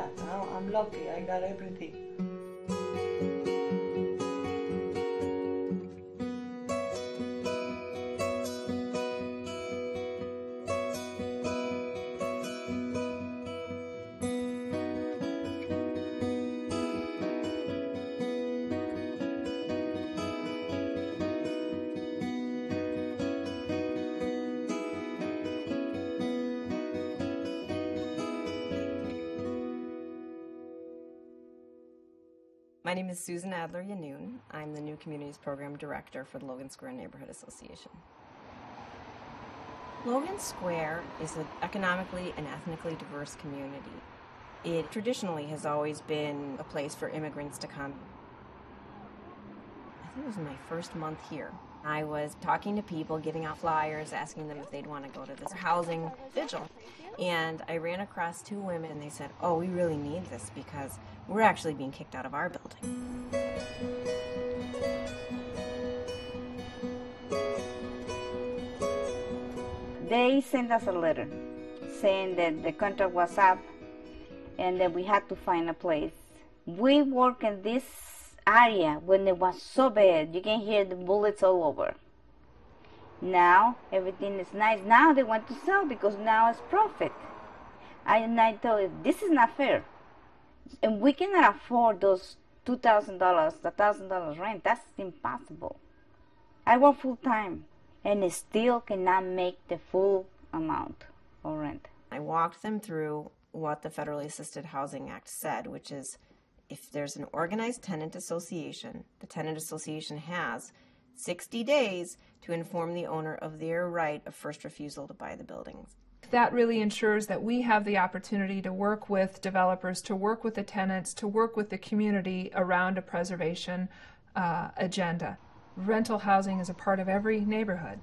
yeah, I'm lucky. I got everything. My name is Susan Adler-Yanoon. I'm the New Communities Program Director for the Logan Square Neighborhood Association. Logan Square is an economically and ethnically diverse community. It traditionally has always been a place for immigrants to come. I think it was my first month here. I was talking to people, giving out flyers, asking them if they'd want to go to this housing vigil. And I ran across two women and they said, oh, we really need this because we're actually being kicked out of our building. They sent us a letter saying that the contract was up and that we had to find a place. We work in this area when it was so bad. You can hear the bullets all over. Now everything is nice. Now they want to sell because now it's profit. I told you, this is not fair. And we cannot afford those $2,000, the $1,000 rent. That's impossible. I work full time and it still cannot make the full amount of rent. I walked them through what the Federally Assisted Housing Act said, which is if there's an organized tenant association, the tenant association has 60 days to inform the owner of their right of first refusal to buy the buildings. That really ensures that we have the opportunity to work with developers, to work with the tenants, to work with the community around a preservation agenda. Rental housing is a part of every neighborhood.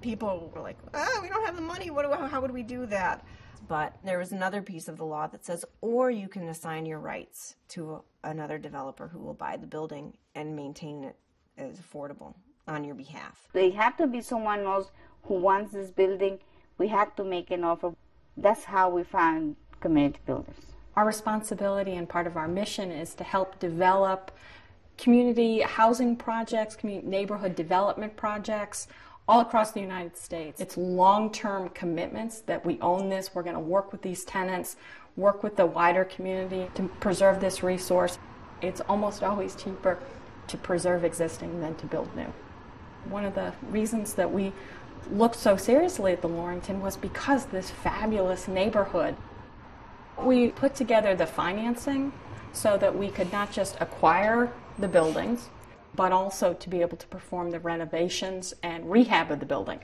People were like, we don't have the money, how would we do that? But there was another piece of the law that says, or you can assign your rights to another developer who will buy the building and maintain it as affordable on your behalf. They have to be someone else who wants this building. We have to make an offer. That's how we found community builders. Our responsibility and part of our mission is to help develop community housing projects, community neighborhood development projects all across the United States. It's long-term commitments that we own this. We're going to work with these tenants, work with the wider community to preserve this resource. It's almost always cheaper to preserve existing than to build new. One of the reasons that we looked so seriously at the Lorington was because this fabulous neighborhood. We put together the financing so that we could not just acquire the buildings, but also to be able to perform the renovations and rehab of the building.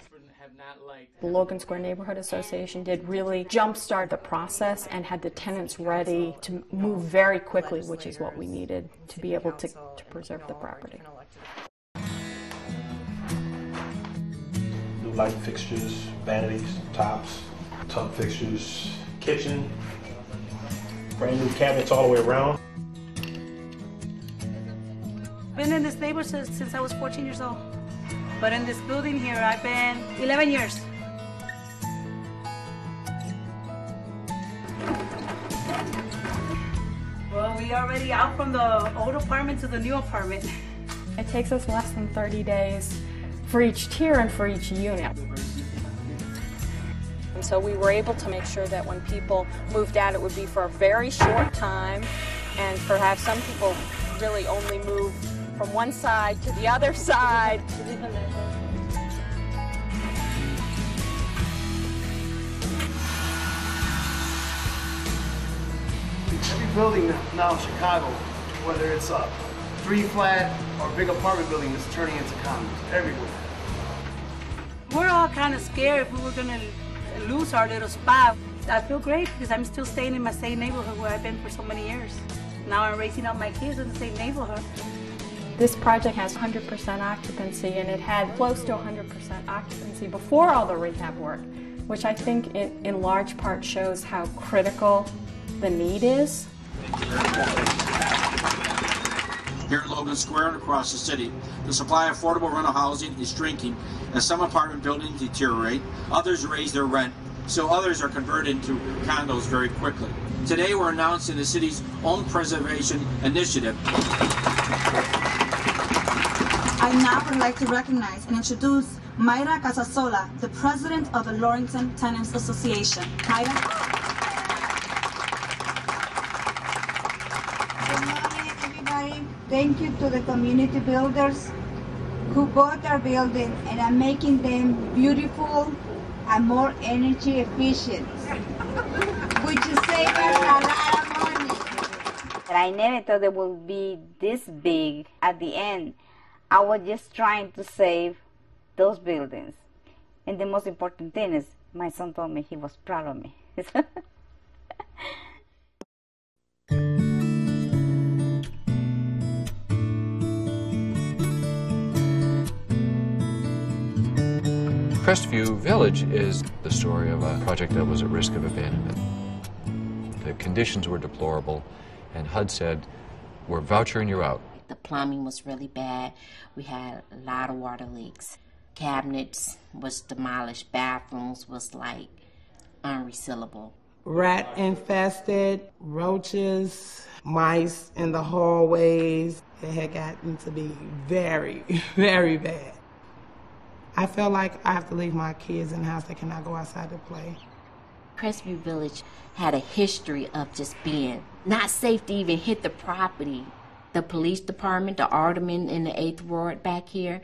The Logan Square Neighborhood Association did really jumpstart the process and had the tenants ready to move very quickly, which is what we needed to be able to preserve the property. New light fixtures, vanities, tops, tub fixtures, kitchen, brand new cabinets all the way around. Been in this neighborhood since I was 14 years old. But in this building here, I've been 11 years. Well, we are already out from the old apartment to the new apartment. It takes us less than 30 days for each tier and for each unit. And so we were able to make sure that when people moved out, it would be for a very short time, and perhaps some people really only move from one side to the other side. Every building now in Chicago, whether it's a 3-flat or big apartment building, is turning into condos everywhere. We're all kind of scared if we were going to lose our little spot. I feel great because I'm still staying in my same neighborhood where I've been for so many years. Now I'm raising up my kids in the same neighborhood. This project has 100% occupancy, and it had close to 100% occupancy before all the rehab work, which I think in large part shows how critical the need is. Here at Logan Square and across the city, the supply of affordable rental housing is shrinking as some apartment buildings deteriorate, others raise their rent, so others are converted into condos very quickly. Today we're announcing the city's own preservation initiative. I now would like to recognize and introduce Mayra Casasola, the president of the Lorrington Tenants Association. Mayra. Good morning, everybody. Thank you to the community builders who bought our building and are making them beautiful and more energy efficient, which is saving us a lot of money. But I never thought it would be this big at the end. I was just trying to save those buildings. And the most important thing is, my son told me he was proud of me. Crestview Village is the story of a project that was at risk of abandonment. The conditions were deplorable, and HUD said, "We're vouchering you out." The plumbing was really bad. We had a lot of water leaks. Cabinets was demolished. Bathrooms was like unresealable. Rat infested, roaches, mice in the hallways. It had gotten to be very, very bad. I felt like I have to leave my kids in the house. They cannot go outside to play. Crestview Village had a history of just being not safe to even hit the property. The police department, the aldermen in the 8th Ward back here,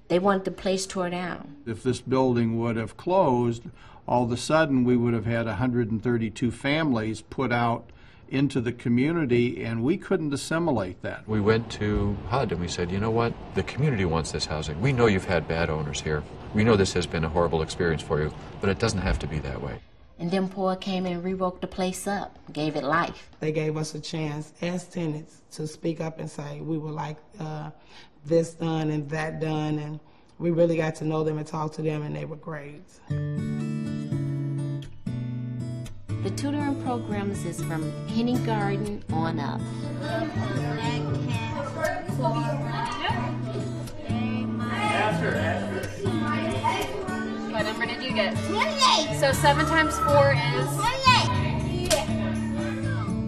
they wanted the place tore down. If this building would have closed, all of a sudden we would have had 132 families put out into the community, and we couldn't assimilate that. We went to HUD and we said, you know what? The community wants this housing. We know you've had bad owners here. We know this has been a horrible experience for you, but it doesn't have to be that way. And then POA came and rewoke the place up, gave it life. They gave us a chance as tenants to speak up and say, we would like this done and that done, and we really got to know them and talk to them, and they were great. The tutoring programs is from kindergarten on up. What number did you get? 28. So 7 times 4 is? 28.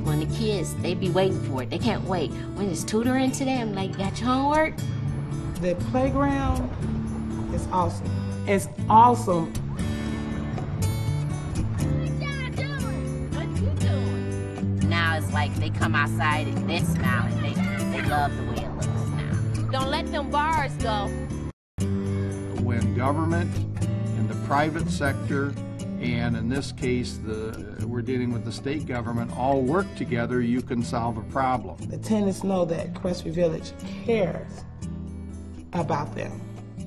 When the kids, they be waiting for it. They can't wait. When it's tutoring today, I'm like, got your homework? The playground is awesome. It's awesome. Now it's like they come outside and they're smiling. They love the way it looks now. Don't let them bars go. When government and the private sector, and in this case we're dealing with the state government, all work together, you can solve a problem. The tenants know that Crestview Village cares about them,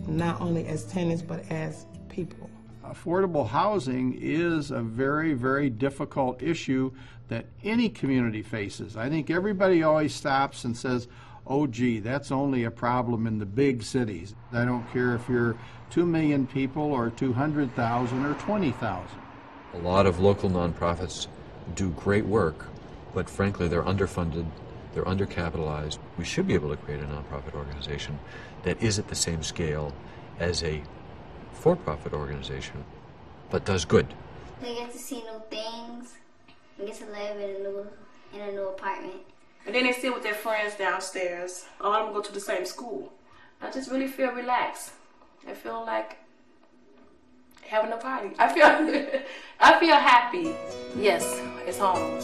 not only as tenants but as people. Affordable housing is a very, very difficult issue that any community faces. I think everybody always stops and says, oh gee, that's only a problem in the big cities. I don't care if you're 2 million people or 200,000 or 20,000. A lot of local nonprofits do great work, but frankly they're underfunded, they're undercapitalized. We should be able to create a nonprofit organization that is at the same scale as a for-profit organization, but does good. They get to see new things, and get to live in a new apartment. And then they sit with their friends downstairs. A lot of them go to the same school. I just really feel relaxed. I feel like having a party. I feel happy. Yes, it's home.